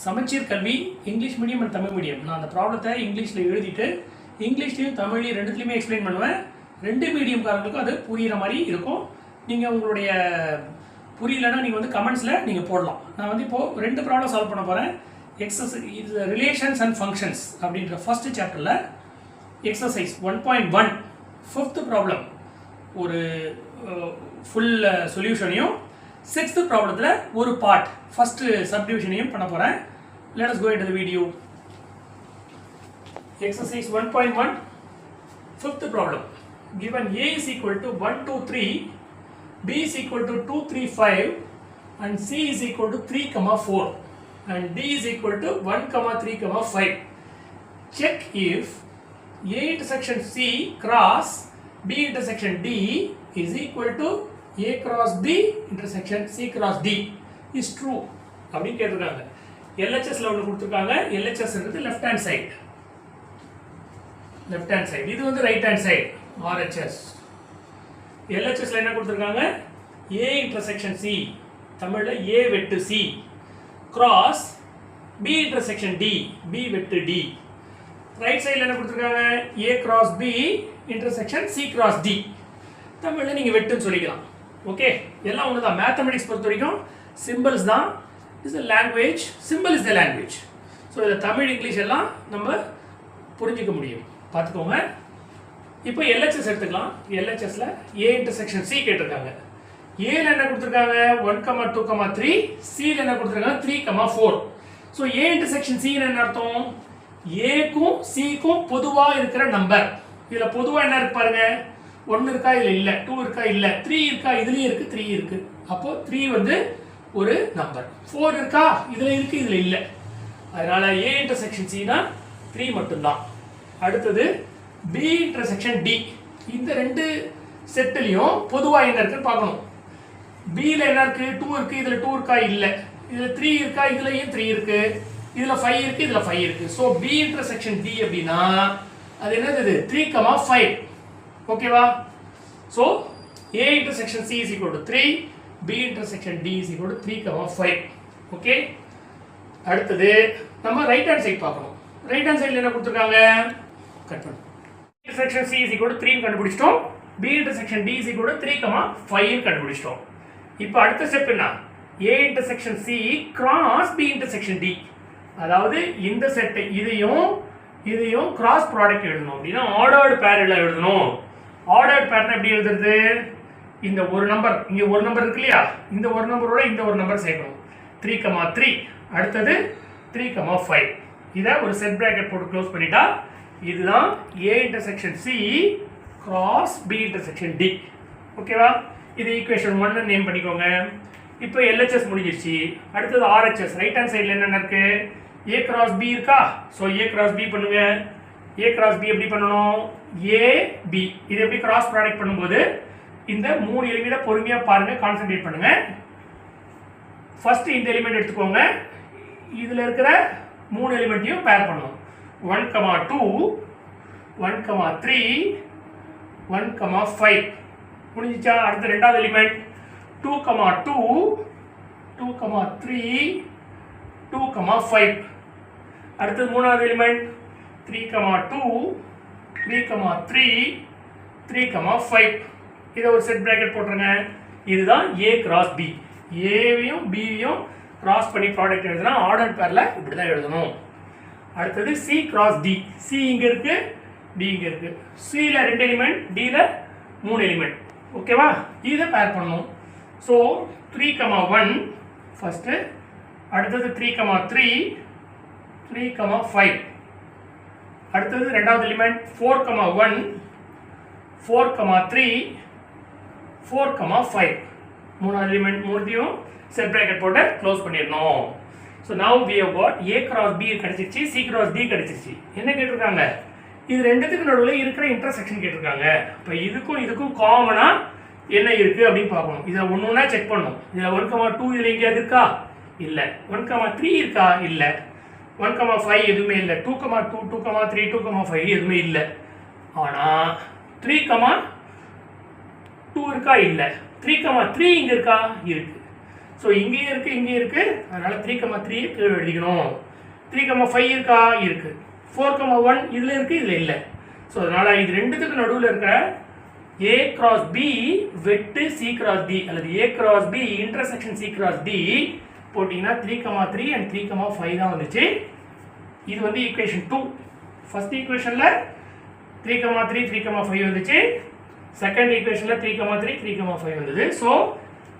சமச்சீர் கல்வி English medium and Tamil medium. நான் அந்த ப்ராப்ளத்தை இங்கிலீஷில் எழுதிட்டு இங்கிலீஷ்லையும் தமிழ்லையும் ரெண்டுத்துலையுமே எக்ஸ்பிளைன் பண்ணுவேன். ரெண்டு மீடியம்காரங்களுக்கும் அது புரிகிற மாதிரி இருக்கும். நீங்கள் உங்களுடைய புரியலைன்னா நீங்கள் வந்து கமெண்ட்ஸில் நீங்கள் போடலாம். நான் வந்து இப்போது ரெண்டு ப்ராப்ளம் சால்வ் பண்ண போகிறேன். இது ரிலேஷன்ஸ் அண்ட் ஃபங்க்ஷன்ஸ் அப்படின்ற ஃபர்ஸ்ட் சாப்டரில் எக்ஸசைஸ் 1.1 ஃபிஃப்த் ப்ராப்ளம் ஒரு ஃபுல் சொல்யூஷனையும், சிக்ஸ்த் ப்ராப்ளத்தில் ஒரு பார்ட் ஃபர்ஸ்ட் சப்டிவிஷனையும் பண்ண போகிறேன். Let us go into the video. Exercise 1.1 fifth problem. Given A is equal to 1, 2, 3, B is equal to 2, 3, 5 and C is equal to 3, 4 and D is equal to 1, 3, 5. Check if A intersection C cross B intersection D is equal to A cross B intersection C cross D is true. அப்படி கேட்டிருக்காங்க. LHS ஒன்று கொடுத்துருக்காங்க. LHS இருக்குது left hand side, left hand side. இது வந்து right hand side RHS. LHSல என்ன கொடுத்துருக்காங்க? A intersection C, தமிழ்ல A வெட்டு C cross B intersection D, B வெட்டு D. ரைட் சைடில் என்ன கொடுத்துருக்காங்க? A cross B intersection C cross D, தமிழ்ல நீங்கள் வெட்டுன்னு சொல்லிக்கலாம். ஓகே, எல்லாம் ஒன்று தான். மேத்தமெட்டிக்ஸ் பொறுத்த வரைக்கும் சிம்பிள்ஸ் தான் is the language, simple is the language. So இதில் தமிழ் இங்கிலீஷ் எல்லாம் நம்ம புரிஞ்சிக்க முடியும். பார்த்துக்கோங்க. இப்போ LHS எடுத்துக்கலாம். LHSல A intersection C கேட்டிருக்காங்க. Aல என்ன கொடுத்துருக்காங்க? 1, 2, 3. Cல என்ன கொடுத்துருக்காங்க? 3, 4. ஸோ A intersection C என்ன அர்த்தம்? Aக்கும் Cக்கும் பொதுவாக இருக்கிற நம்பர். இதில் பொதுவாக என்ன இருக்கு பாருங்க. 1 இருக்கா, இதில் இல்லை. 2 இருக்கா, இல்லை. 3 இருக்கா, இதுலேயும் இருக்கு. 3 இருக்கு. அப்போ 3 வந்து ஒரு நம்பர். 4 இருக்கா, இதில் இருக்கு, இதில் இல்லை. அதனால A intersection C னா 3 மட்டும்தான். அடுத்தது B intersection D. இந்த ரெண்டு செட்டிலையும் பொதுவாக என்ன இருக்குன்னு பார்க்கணும். Bல என்ன இருக்கு? 2 இருக்கு, இதில் 2 இருக்கா, இல்லை. இதில் 3 இருக்கா, இதுலையும் 3 இருக்கு. இதில் 5 இருக்கு, இதில் 5 இருக்கு. ஸோ B intersection D அப்படின்னா அது என்னது? 3, 5. ஓகேவா? So A intersection C is equal to 3, B intersection D is equal to 3, 5. Okay. அடுத்தது நம்ம ரைட் ஹேண்ட் சைடு பார்க்கணும். ரைட் ஹேண்ட் சைடில் என்ன கொடுத்துருக்காங்க? கட் பண்ணு. intersection C is equal to 3 கண்டுபிடிச்சிட்டோம். B intersection D is equal to 3, 5 கண்டுபிடிச்சிட்டோம். இப்போ அடுத்த ஸ்டெப் என்ன? A intersection C cross B intersection D. அதாவது இந்த செட் இதையும் கிராஸ் ப்ராடக்ட் எழுதணும். அப்படின்னா ஆர்டர்டு பேரில் எழுதணும். ஆர்டர்டு பேர்னா எப்படி எழுதுறது? இந்த ஒரு நம்பர், இங்கே ஒரு நம்பர் இருக்கு இல்லையா, இந்த ஒரு நம்பரோட இந்த ஒரு நம்பர் சேர்க்கணும். 3, 3. அடுத்தது 3, 5. இதை ஒரு செட் பிராக்கெட் போட்டு க்ளோஸ் பண்ணிட்டா இதுதான் A intersection C cross B intersection D. ஓகேவா? இது ஈக்குவேஷன் 1 நேம் பண்ணிக்கோங்க. இப்போ LHS முடிஞ்சிருச்சு. அடுத்தது RHS. ரைட் ஹேண்ட் சைடில் என்னென்ன இருக்கு? A cross B இருக்கா? ஸோ A cross B பண்ணுங்க. A cross B எப்படி பண்ணணும்? A B. இது எப்படி கிராஸ் ப்ராடக்ட் பண்ணும்போது இந்த 3 எலிமெண்ட்டை பொறுமையாக பாருங்க, கான்சென்ட்ரேட் பண்ணுங்க. ஃபர்ஸ்ட் இந்த எலிமெண்ட் எடுத்துக்கோங்க. இதில் இருக்கிற 3 எலிமெண்ட்டையும் பேர் பண்ணணும். 1, 2, 1, 3, 1, 5. முடிஞ்சிச்சா? அடுத்த ரெண்டாவது எலிமெண்ட் 2, 2, 2, 3, 2, 5. அடுத்தது மூணாவது எலிமெண்ட் 3, 2, 3, 3, 3, 5. இதை ஒரு செட் பிராக்கெட் போட்டுருங்க. இதுதான் A cross B. ஏவையும் பியும் கிராஸ் பண்ணி ப்ராடக்ட் எழுதுனா ஆர்டர் பேரில் இப்படி தான் எழுதணும். அடுத்தது C cross D. C இங்கே இருக்கு, D இங்கே இருக்கு. Cல 2 எலிமெண்ட், Dல 3 எலிமெண்ட். ஓகேவா? இதை பேர் பண்ணணும். So 3, 1 first. அடுத்தது 3, 3, 3, 5. அடுத்தது ரெண்டாவது எலிமெண்ட் 4, 1, 4, 3, 4, 5. மூணாவது எலிமெண்ட் மூணுத்தையும் செட் பிராக்கெட் போட்டு க்ளோஸ் பண்ணிடணும். So now we have got A cross B கிடைச்சிருச்சு, C cross D கிடைச்சிருச்சு. என்ன கேட்டிருக்காங்க? இது ரெண்டுத்துக்கு நடுவில் இருக்கிற இன்டர்செக்ஷன் கேட்டிருக்காங்க. இப்போ இதுக்கும் காமனாக என்ன இருக்குது அப்படின்னு பார்க்கணும். இதை ஒன்று ஒன்றா செக் பண்ணணும். இதில் 1, 2 இதில் எங்கேயாவது இருக்கா? இல்லை. 1, 3 இருக்கா? இல்லை. 1, 5 எதுவுமே இல்லை. 2, 2, 2, 3, 2, 5 எதுவுமே இல்லை. ஆனால் 3, 2 இருக்கா? இல்லை. 3, 3 இங்கே இருக்கா? இருக்கு. ஸோ இங்கேயும் இருக்குது இங்கேயும் இருக்குது, அதனால் 3,3 கீழே எழுதிக்கணும். 3,5 இருக்கா? இருக்குது. 4,1 இதில் இருக்குது, இதில் இல்லை. ஸோ அதனால் இது ரெண்டுத்துக்கு நடுவில் இருக்கிற A cross B வெட்டு C cross D அல்லது A cross B intersection C cross D போட்டிங்கன்னா 3,3 and 3,5 தான் வந்துச்சு. இது வந்து ஈக்குவேஷன் 2. ஃபர்ஸ்ட் ஈக்குவேஷனில் 3,3 3,5 வந்துச்சு. செகண்ட் ஈக்குவேஷனில் 3,3 3,5 வந்தது. So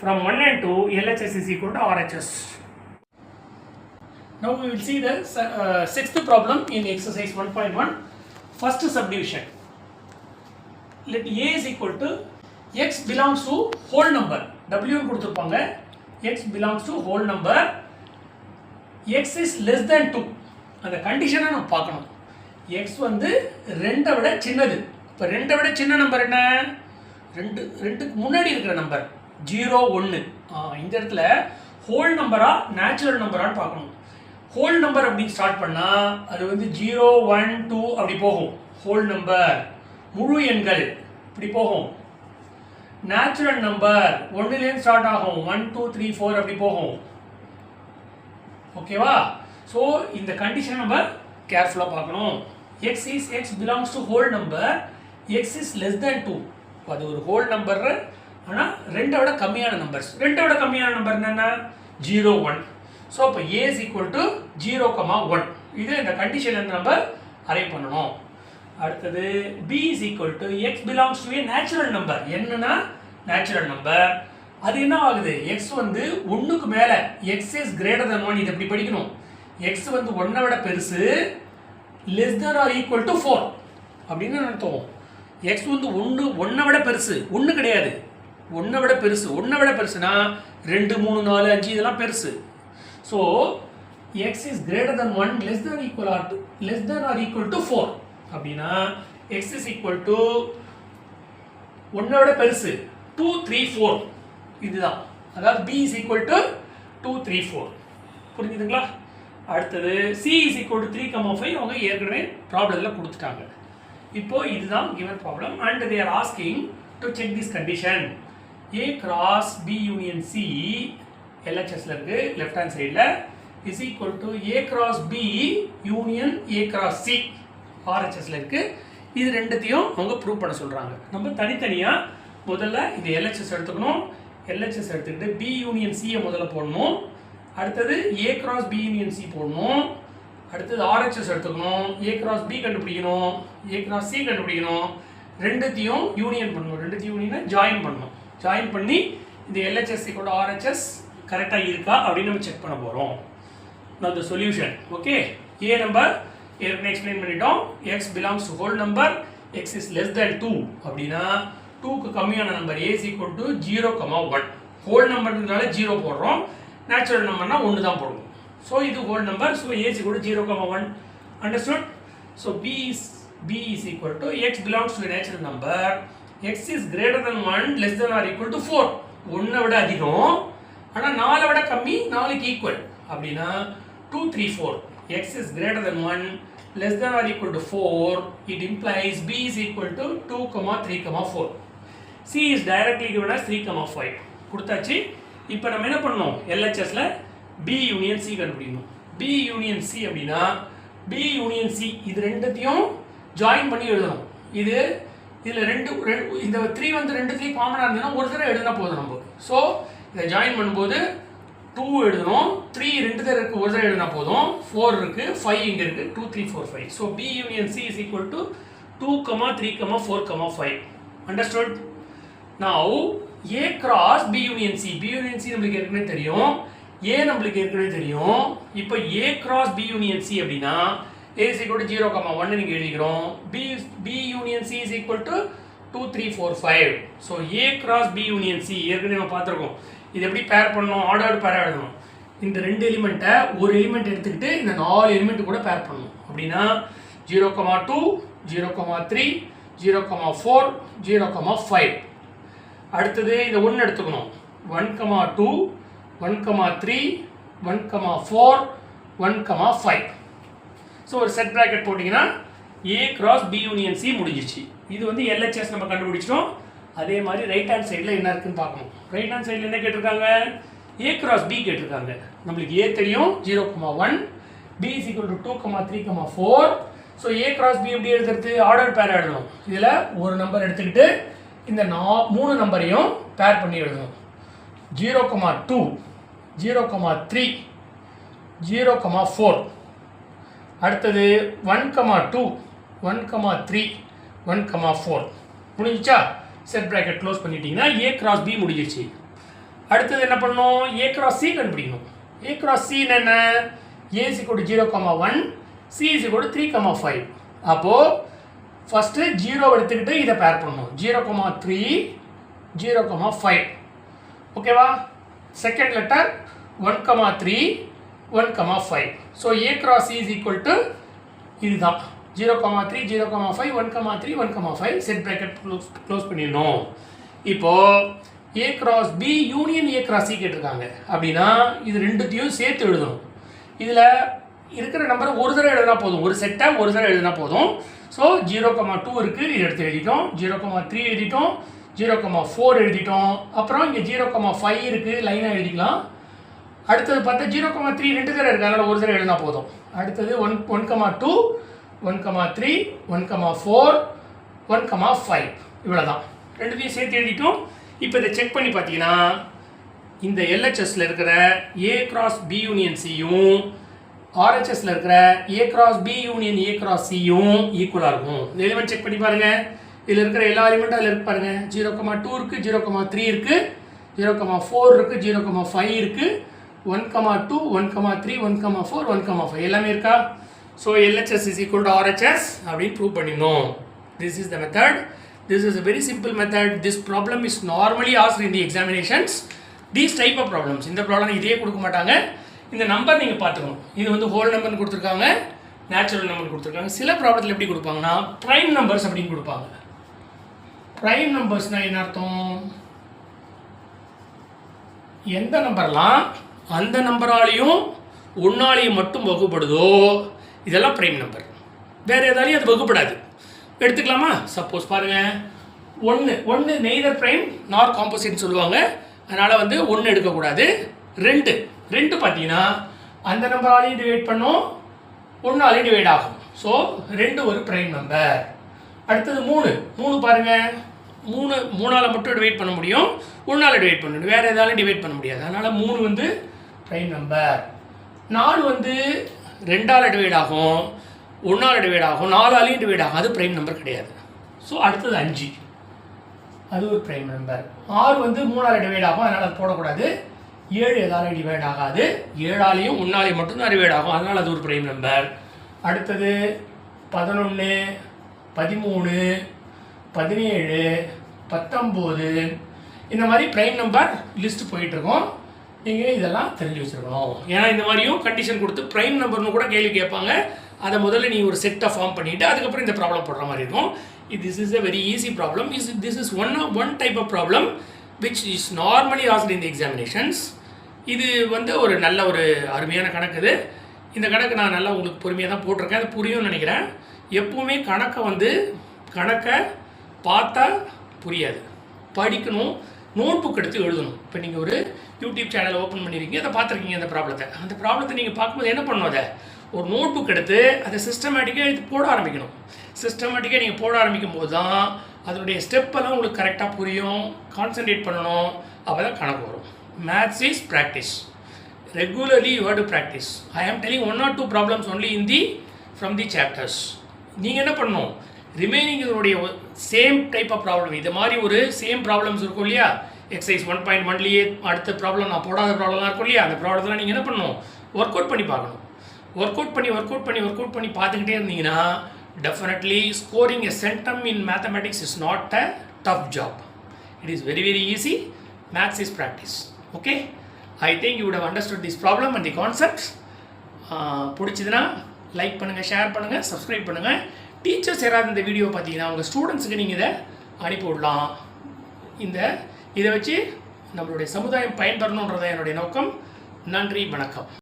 from 1 and 2 LHS is equal to RHS. Now we will see the sixth problem in exercise 1.1. First subdivision. Let A is equal to x belongs to whole number. W கொடுத்திருப்பாங்க. X belongs to whole number. X is less than 2. அந்த கண்டிஷனை நம்ம பார்க்கணும். X வந்து 2 விட சின்னது. இப்போ 2 விட சின்ன நம்பர் என்ன? 2க்கு முன்னாடி இருக்கிற நம்பர் 0 1. இந்த இடத்துல ஹோல் நம்பரா நேச்சுரல் நம்பரான்னு பார்க்கணும். ஹோல் நம்பர் அப்படின்னு ஸ்டார்ட் பண்ணால் அது வந்து 0 1 2 அப்படி போகும். ஹோல் நம்பர் முழு எண்கள் இப்படி போகும். நேச்சுரல் நம்பர் 1லேருந்து ஸ்டார்ட் ஆகும். 1 2 3 4 அப்படி போகும். ஓகேவா? ஸோ இந்த கண்டிஷன் நம்ம கேர்ஃபுல்லாக பார்க்கணும். x belongs to whole number, x is less than 2. அது ஒரு ஹோல் நம்பர், ஆனால் 2 விட கம்மியான நம்பர்ஸ். 2 விட கம்மியான நம்பர் என்னென்ன? 0 1. ஸோ அப்போ A is equal to 0, 1. இது இந்த கண்டிஷனில் நம்ம அரைவ் பண்ணணும். அடுத்தது B is equal to x belongs to a natural number. என்னன்னா நேச்சுரல் நம்பர். அது என்ன ஆகுது? x வந்து 1க்கு மேலே, x is greater than 1. இது எப்படி படிக்கணும்? x வந்து 1 விட பெருசு, less than or equal to 4 அப்படின்னு அர்த்தம். x வந்து 1 விட பெருசு, 1 கிடையாது, 1 விட பெருசு. 1 விட பெருசுனா 2 3 4 5 இதெல்லாம் பெருசு. So x is greater than 1 less than or equal to 4 அப்படின்னா x is equal to 1 விட பெருசு 2 3 4 இதுதான். அதாவது b is equal to 2 3 4. புரிஞ்சுதுங்களா? அடுத்தது c is equal to 3,5 அவங்க ஏற்கனவே ப்ராப்ளத்தில் கொடுத்துட்டாங்க. இப்போ இதுதான் given problem and they are asking to check this condition. A cross B union C LHSல இருக்கு லெஃப்ட் ஹேண்ட் சைடில் is equal to A cross B union A cross C RHSல இருக்கு. இது ரெண்டுத்தையும் அவங்க ப்ரூவ் பண்ண சொல்கிறாங்க. நம்ம தனித்தனியாக முதல்ல இது LHS எடுத்துக்கணும். LHS எடுத்துக்கிட்டு B யூனியன் Cயை முதல்ல போடணும். அடுத்தது A cross B union C போடணும். அடுத்தது RHS எடுத்துக்கணும். A cross B கண்டுபிடிக்கணும், A cross C கண்டுபிடிக்கணும். ரெண்டுத்தையும் யூனியன் பண்ணணும். ரெண்டுத்தையும் யூனியனை ஜாயின் பண்ணணும். ஜாயின் பண்ணி இந்த LHS கூட RHS கரெக்டாக இருக்கா அப்படின்னு நம்ம செக் பண்ண போகிறோம். நான் the solution. Okay, A number ஏற்கனவே எக்ஸ்பிளைன் பண்ணிட்டோம். x belongs to whole number, x is less than 2 அப்படின்னா 2க்கு கம்மியான number A is equal to 0, 1. Whole நம்பர்னால 0 போடுறோம், நேச்சுரல் நம்பர்னா 1 தான் போடுவோம். ஸோ இது whole number. So A is equal to 0, 1. Understood? So B is equal to x belongs to a natural number, x is greater than 1 less than or equal to 4. 1 விட அதிகம் ஆனால் 4 விட கம்மி, 4க்கு ஈக்குவல் அப்படின்னா 2 3 4. x is greater than 1 less than or equal to 4. It implies B is equal to 2, 3, 4. C is directly given as 3, 5 கொடுத்தாச்சு. இப்போ நம்ம என்ன பண்ணணும்? LHSல B யூனியன் C கண்டுபிடிக்கணும். B யூனியன் C அப்படின்னா B யூனியன் C இது ரெண்டுத்தையும் ஜாயின் பண்ணி எழுதணும். இதில் இந்த 3 வந்து ரெண்டுத்தையும் காமனாக இருந்ததுன்னா ஒரு தடவை எழுதினா போதும் நம்ம. ஸோ இதை ஜாயின் பண்ணும்போது 2 எழுதணும், 3 ரெண்டு தடவை இருக்குது, ஒரு தடவை எழுதினா போதும். 4 இருக்குது, 5 இங்கே இருக்குது, 2 3 4 5. So B union C is equal to 2, 3, 4, 5. Understood? Now A cross B union C. B union C நம்மளுக்கு ஏற்கனவே தெரியும், A நம்மளுக்கு ஏற்கனவே தெரியும். இப்போ A cross B union C அப்படின்னா A is equal to 0, 1 நீங்கள் எழுதிக்கிறோம். B union C is equal to 2 3 4 5. So A cross B union C ஏற்கனவே நம்ம பார்த்துருக்கோம். இது எப்படி பேர் பண்ணணும்? ஆர்டர்டு பேர் எழுதணும். இந்த 2 எலிமெண்ட்டை ஒரு எலிமெண்ட் எடுத்துக்கிட்டு இந்த 4 எலிமெண்ட் கூட பேர் பண்ணணும். அப்படின்னா 0, 2, 0, 3, 0, 4, 0, 5. அடுத்தது இந்த 1 எடுத்துக்கணும். 1, 2, 1, 3, 1, 4, 1, 5. ஸோ ஒரு செட் ப்ராக்கெட் போட்டிங்கன்னா A cross B union C முடிஞ்சிச்சு. இது வந்து LHS நம்ம கண்டுபிடிச்சிட்டோம். அதே மாதிரி ரைட் ஹேண்ட் சைடில் என்ன இருக்குன்னு பார்க்கணும். ரைட் ஹேண்ட் சைடில் என்ன கேட்டிருக்காங்க? ஏ கிராஸ் பி கேட்டிருக்காங்க. நம்மளுக்கு ஏ தெரியும் 0,1, B is equal to 2,3,4. So A cross B எப்படி எழுதுறது? ஆர்டர் பேர் எழுதணும். இதில் ஒரு நம்பர் எடுத்துக்கிட்டு இந்த 3 நம்பரையும் பேர் பண்ணி எழுதணும். 0,2, 0,3, 0,4. அடுத்தது 1,2, 1,3, 1,4. முடிஞ்சிச்சா? செட் ப்ராக்கெட் க்ளோஸ் பண்ணிட்டீங்கன்னா ஏ கிராஸ் பி முடிஞ்சிச்சு. அடுத்தது என்ன பண்ணணும்? ஏ கிராஸ் சி கண்டுபிடிக்கணும். ஏ கிராஸ் சி என்ன? A is equal to 0,1, C is equal to 3,5. அப்போது ஃபஸ்ட்டு 0 எடுத்துக்கிட்டு இதை பேர் பண்ணணும். 0,3, 0,5. ஓகேவா? Second letter 1,3, 1,5. So A cross C is equal to இதுதான் 0,3, 0,5, 1,3, 1,5. செட் ப்ராக்கெட் க்ளோஸ் பண்ணிடணும். இப்போது A cross B union A cross C கேட்டிருக்காங்க. அப்படின்னா இது ரெண்டுத்தையும் சேர்த்து எழுதணும். இதில் இருக்கிற நம்பரை ஒரு தடவை எழுதினா போதும். ஒரு செட்டை ஒரு தடவை எழுதினா போதும். ஸோ 0,2 இருக்குது, இது எடுத்து எழுதிட்டோம். 0,3 எழுதிட்டோம், 0,4 எழுதிட்டோம். அப்புறம் இங்கே 0,5 இருக்குது, லைனாக எழுதிக்கலாம். அடுத்தது பார்த்தா 0,3 2 தடவை இருக்குது, அதனால் ஒரு தடவை எழுதினா போதும். அடுத்தது 1,2, 1,3, 1,4, 1,5. இவ்வளோ தான். ரெண்டுத்தையும் சேர்த்து எழுதிட்டோம். இப்போ இதை செக் பண்ணி பார்த்தீங்கன்னா இந்த எல்ஹெச்எஸில் இருக்கிற ஏ கிராஸ் பி யூனியன் சியும் ஆர்ஹெச்எஸில் இருக்கிற A cross B union A cross சியும் ஈக்குவலாக இருக்கும். இந்த எலிமெண்ட் செக் பண்ணி பாருங்கள். இதில் இருக்கிற எல்லா எலிமெண்ட்டும் அதில் இருக்கு பாருங்கள். 0,2 இருக்குது, 0,3 இருக்குது, 0,4 இருக்குது, 0,5 இருக்குது, 1,2, 1,3, 1,4, 1,5 எல்லாமே இருக்கா? So LHS is equal to RHS அப்படின்னு ப்ரூவ் பண்ணிடணும். This is the method. This is a very simple method. This problem is normally asked in the examinations. These type of problems. இந்த ப்ராப்ளம் இதே கொடுக்க மாட்டாங்க. இந்த நம்பர் நீங்கள் பார்த்துக்கணும். இது வந்து ஹோல் நம்பர்னு கொடுத்துருக்காங்க, நேச்சுரல் நம்பர் கொடுத்துருக்காங்க. சில ப்ராப்ளத்தில் எப்படி கொடுப்பாங்கன்னா ப்ரைம் நம்பர்ஸ் அப்படின்னு கொடுப்பாங்க. ப்ரைம் நம்பர்ஸ்னால் என்ன அர்த்தம்? எந்த நம்பர்லாம் அந்த நம்பராலையும் ஒன்னாலையும் மட்டும் வகுப்படுதோ இதெல்லாம் ப்ரைம் நம்பர். வேறு எதாலையும் அது வகுப்படாது. எடுத்துக்கலாமா? சப்போஸ் பாருங்கள், 1 நெய்தர் ப்ரைம் நார் காம்போசிட்னு சொல்லுவாங்க. அதனால் வந்து 1 எடுக்கக்கூடாது. 2 பார்த்தீங்கன்னா அந்த நம்பராலையும் டிவைட் பண்ணோம், 1ஆலையும் டிவைட் ஆகும். ஸோ 2 ஒரு ப்ரைம் நம்பர். அடுத்தது 3 பாருங்கள், 3ஆல் மட்டும் டிவைட் பண்ண முடியும், 1ஆல் டிவைட் பண்ண முடியும், வேறு எதாலும் டிவைட் பண்ண முடியாது. அதனால் 3 வந்து ப்ரைம் நம்பர். 4 வந்து 2ஆல் டிவைட் ஆகும், 1ஆல் டிவைட் ஆகும், 4ஆலையும் டிவைட் ஆகும். அது ப்ரைம் நம்பர் கிடையாது. ஸோ அடுத்தது 5, அது ஒரு ப்ரைம் நம்பர். 6 வந்து 3ஆல் டிவைட் ஆகும், அதனால் அது போடக்கூடாது. 7 எதாலையும் டிவைட் ஆகாது, 7ஆலையும் 1ஆலையும் மட்டும்தான் டிவைட் ஆகும், அதனால் அது ஒரு ப்ரைம் நம்பர். அடுத்தது 11, 13, 17, 19 இந்த மாதிரி ப்ரைம் நம்பர் லிஸ்ட் போயிட்டுருக்கோம். நீங்கள் இதெல்லாம் தெரிஞ்சு வச்சுருக்கணும். ஏன்னா இந்த மாதிரியும் கண்டிஷன் கொடுத்து ப்ரைம் நம்பர்னு கூட கேள்வி கேட்பாங்க. அதை முதல்ல நீங்கள் ஒரு செட்டை ஃபார்ம் பண்ணிவிட்டு அதுக்கப்புறம் இந்த ப்ராப்ளம் போடுற மாதிரி இருக்கும். This is a very easy problem. This is one type of problem which is normally asked in the examinations. இது வந்து ஒரு நல்ல ஒரு அருமையான கணக்கு. இது இந்த கணக்கு நான் நல்லா உங்களுக்கு பொறுமையாக தான் போட்டிருக்கேன். அது புரியும்னு நினைக்கிறேன். எப்போவுமே கணக்கை பார்த்தா புரியாது, படிக்கணும், நோட் புக் எடுத்து எழுதணும். இப்போ நீங்கள் ஒரு யூடியூப் சேனல் ஓப்பன் பண்ணியிருக்கீங்க, அதை பார்த்துருக்கீங்க. அந்த ப்ராப்ளத்தை நீங்கள் பார்க்கும்போது என்ன பண்ணணும்? அதை ஒரு நோட் புக் எடுத்து அதை சிஸ்டமேட்டிக்காக எடுத்து போட ஆரம்பிக்கணும். சிஸ்டமேட்டிக்காக நீங்கள் போட ஆரம்பிக்கும் போது தான் அதனுடைய ஸ்டெப்பெல்லாம் உங்களுக்கு கரெக்டாக புரியும். கான்சன்ட்ரேட் பண்ணணும், அப்போ தான் கணக்கு வரும். Maths is practice. Regularly you have to practice. ஐ ஆம் telling 1 or 2 problems only from the chapters. நீங்கள் என்ன பண்ணணும்? ரிமைனிங் இதனுடைய சேம் டைப் ஆஃப் ப்ராப்ளம், இது மாதிரி ஒரு சேம் ப்ராப்ளம்ஸ் இருக்கும் இல்லையா? எக்ஸசைஸ் 1.1லேயே அடுத்த ப்ராப்ளம் நான் போடாத ப்ராப்ளம்லாம் இருக்கும் இல்லையா? அந்த ப்ராப்ளம்லாம் நீங்கள் என்ன பண்ணணும்? ஒர்க் அவுட் பண்ணி பார்க்கணும். ஒர்க் அவுட் பண்ணி பார்த்துக்கிட்டே இருந்தீங்கன்னா definitely scoring a centum in mathematics is not a tough job. It is very easy. Maths is practice. Okay? I think you would have understood this problem and the concepts. பிடிச்சதுன்னா like பண்ணுங்கள், share பண்ணுங்கள், subscribe பண்ணுங்கள். Teachers யாராவது இந்த video பார்த்தீங்கன்னா உங்கள் ஸ்டூடெண்ட்ஸுக்கு நீங்கள் இதை அனுப்பி விடலாம். இதை வச்சு நம்மளுடைய சமுதாயம் பயன்பெறணுன்றதான் என்னுடைய நோக்கம். நன்றி, வணக்கம்.